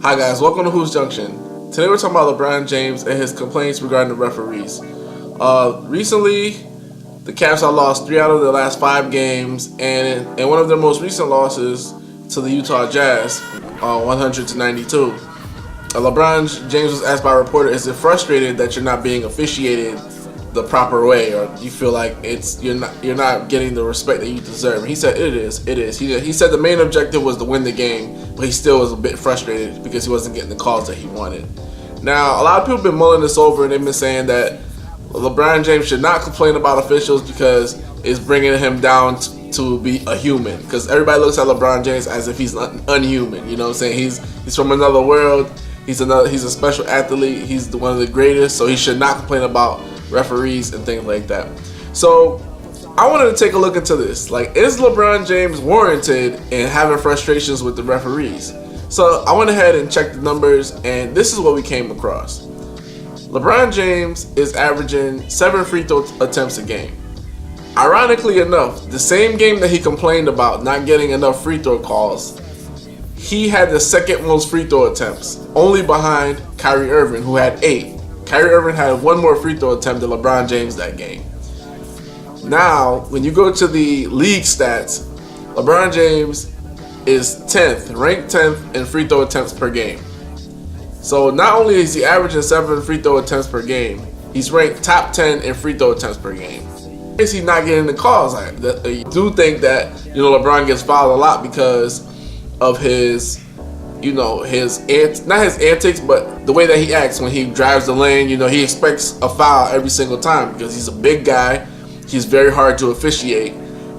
Hi guys, welcome to Hoops Junction. Today we're talking about LeBron James and his complaints regarding the referees. Recently, the Cavs have lost 3 out of their last 5 games, and in one of their most recent losses to the Utah Jazz, 100-92. LeBron James was asked by a reporter, "Is it frustrated that you're not being officiated the proper way, or you feel like you're not getting the respect that you deserve?" And he said, "It is. He said the main objective was to win the game, but he still was a bit frustrated because he wasn't getting the calls that he wanted." Now, a lot of people have been mulling this over, and they've been saying that LeBron James should not complain about officials because it's bringing him down to be a human. Because everybody looks at LeBron James as if he's unhuman. You know what I'm saying? He's from another world. He's a special athlete. He's one of the greatest, so he should not complain about referees and things like that. So I wanted to take a look into this. Like, is LeBron James warranted in having frustrations with the referees? So I went ahead and checked the numbers, and this is what we came across. LeBron James is averaging 7 free throw attempts a game. Ironically enough, the same game that he complained about not getting enough free throw calls, he had the second most free throw attempts, only behind Kyrie Irving, who had 8. Kyrie Irving had 1 more free throw attempt than LeBron James that game. Now, when you go to the league stats, LeBron James is 10th, ranked 10th in free throw attempts per game. So not only is he averaging 7 free throw attempts per game, he's ranked top 10 in free throw attempts per game. Is he not getting the calls? I do think that LeBron gets fouled a lot because of his not his antics, but the way that he acts when he drives the lane. He expects a foul every single time because he's a big guy. He's very hard to officiate,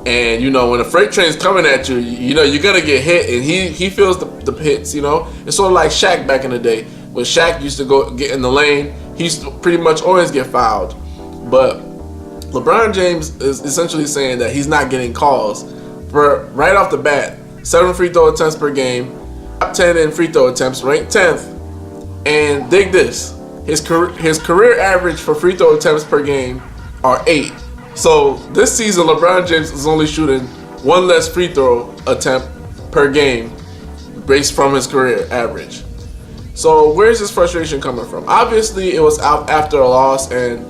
and when a freight train's coming at you, you're gonna get hit, and he feels the hits. It's sort of like Shaq back in the day. When Shaq used to go get in the lane, he used to pretty much always get fouled. But LeBron James is essentially saying that he's not getting calls for right off the bat. 7 free throw attempts per game, top 10 in free throw attempts, ranked 10th. And dig this, his career average for free throw attempts per game are 8. So this season, LeBron James is only shooting 1 less free throw attempt per game based from his career average. So where's this frustration coming from? Obviously, it was out after a loss, and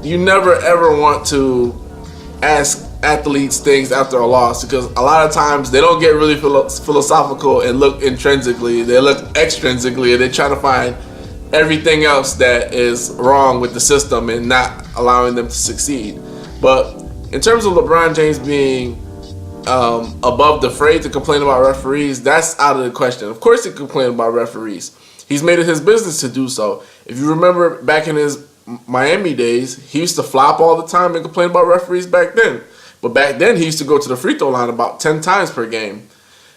you never ever want to ask athletes things after a loss because a lot of times they don't get really philosophical and look intrinsically. They look extrinsically, and they try to find everything else that is wrong with the system and not allowing them to succeed. But in terms of LeBron James being above the fray to complain about referees, that's out of the question. Of course he complained about referees. He's made it his business to do so. If you remember back in his Miami days, he used to flop all the time and complain about referees back then. But back then, he used to go to the free throw line about 10 times per game.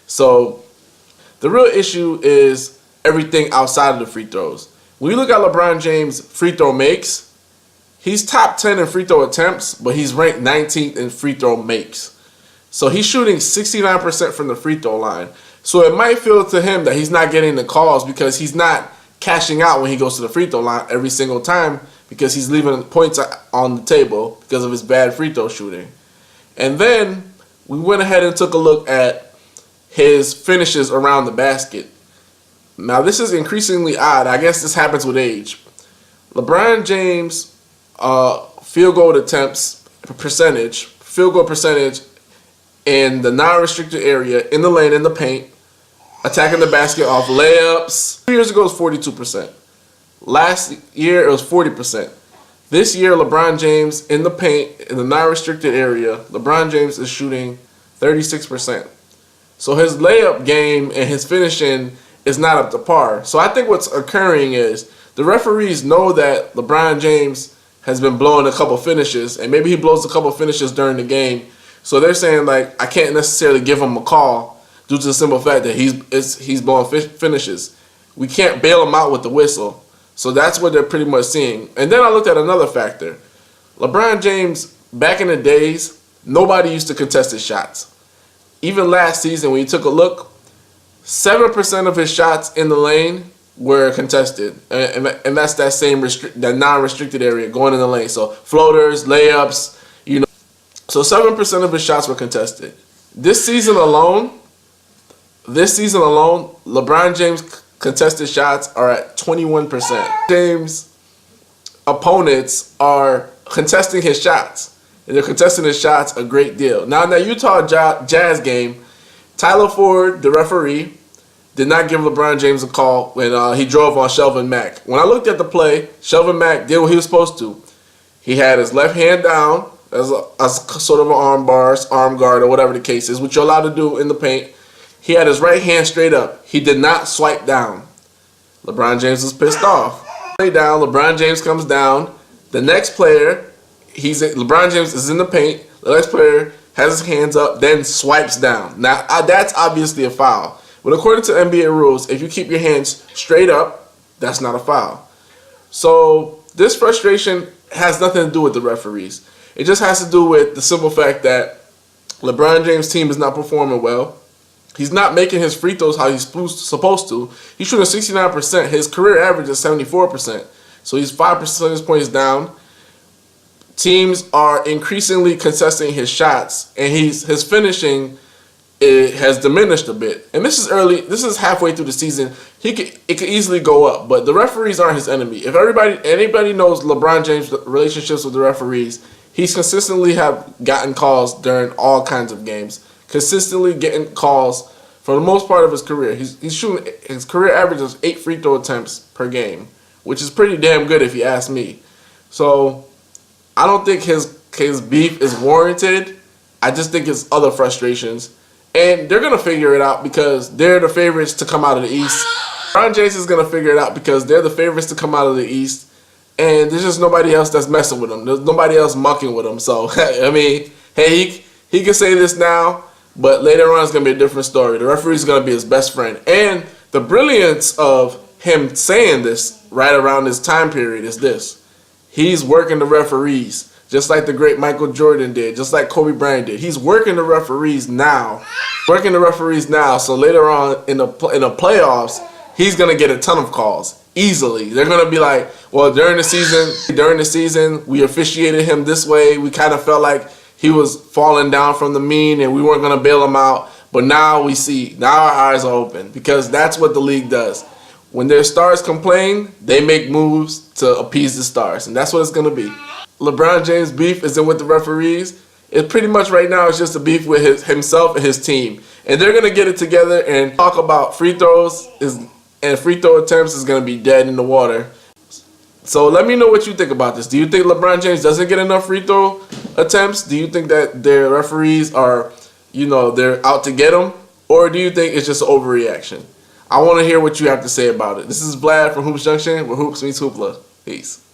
So the real issue is everything outside of the free throws. When you look at LeBron James' free throw makes, he's top 10 in free throw attempts, but he's ranked 19th in free throw makes. So he's shooting 69% from the free throw line. So it might feel to him that he's not getting the calls because he's not cashing out when he goes to the free throw line every single time because he's leaving points on the table because of his bad free throw shooting. And then we went ahead and took a look at his finishes around the basket. Now this is increasingly odd. I guess this happens with age. LeBron James field goal percentage in the non-restricted area, in the lane, in the paint, attacking the basket off layups. 2 years ago it was 42%. Last year it was 40%. This year, LeBron James in the paint, in the non-restricted area, LeBron James is shooting 36%. So his layup game and his finishing is not up to par. So I think what's occurring is the referees know that LeBron James has been blowing a couple finishes, and maybe he blows a couple finishes during the game. So they're saying, like, I can't necessarily give him a call due to the simple fact that he's blowing finishes. We can't bail him out with the whistle. So that's what they're pretty much seeing. And then I looked at another factor. LeBron James, back in the days, nobody used to contest his shots. Even last season, when you took a look, 7% of his shots in the lane were contested. And that's that same that non-restricted area going in the lane. So floaters, layups, So 7% of his shots were contested. This season alone, LeBron James contested shots are at 21%. James' opponents are contesting his shots. And they're contesting his shots a great deal. Now, in that Utah Jazz game, Tyler Ford, the referee, did not give LeBron James a call when he drove on Shelvin Mack. When I looked at the play, Shelvin Mack did what he was supposed to. He had his left hand down as sort of an arm guard, or whatever the case is, which you're allowed to do in the paint. He had his right hand straight up. He did not swipe down. LeBron James was pissed off. Play down. LeBron James comes down. The next player, LeBron James is in the paint. The next player has his hands up, then swipes down. Now, that's obviously a foul. But according to NBA rules, if you keep your hands straight up, that's not a foul. So this frustration has nothing to do with the referees. It just has to do with the simple fact that LeBron James' team is not performing well. He's not making his free throws how he's supposed to. He's shooting 69%. His career average is 74%. So he's 5 percentage points down. Teams are increasingly contesting his shots, and his finishing has diminished a bit. And this is early. This is halfway through the season. It could easily go up, but the referees aren't his enemy. If anybody knows LeBron James' relationships with the referees, he's consistently have gotten calls during all kinds of games. Consistently getting calls for the most part of his career. He's shooting, his career average is 8 free throw attempts per game, which is pretty damn good if you ask me. So I don't think his beef is warranted. I just think it's other frustrations. And they're going to figure it out because they're the favorites to come out of the East. LeBron James is going to figure it out because they're the favorites to come out of the East. And there's just nobody else that's messing with him. There's nobody else mucking with him. So, I mean, hey, he can say this now, but later on it's going to be a different story. The referee's going to be his best friend. And the brilliance of him saying this right around this time period is this. He's working the referees, just like the great Michael Jordan did, just like Kobe Bryant did. He's working the referees now. So later on in the playoffs, he's going to get a ton of calls easily. They're going to be like, well, during the season, we officiated him this way. We kind of felt like he was falling down from the mean and we weren't going to bail him out. But now we see, now our eyes are open because that's what the league does. When their stars complain, they make moves to appease the stars. And that's what it's going to be. LeBron James' beef isn't with the referees. It pretty much right now is just a beef with himself and his team. And they're going to get it together and talk about free throws and free throw attempts is going to be dead in the water. So let me know what you think about this. Do you think LeBron James doesn't get enough free throw attempts? Do you think that their referees are, they're out to get him? Or do you think it's just an overreaction? I want to hear what you have to say about it. This is Vlad from Hoops Junction, where hoops meets hoopla. Peace.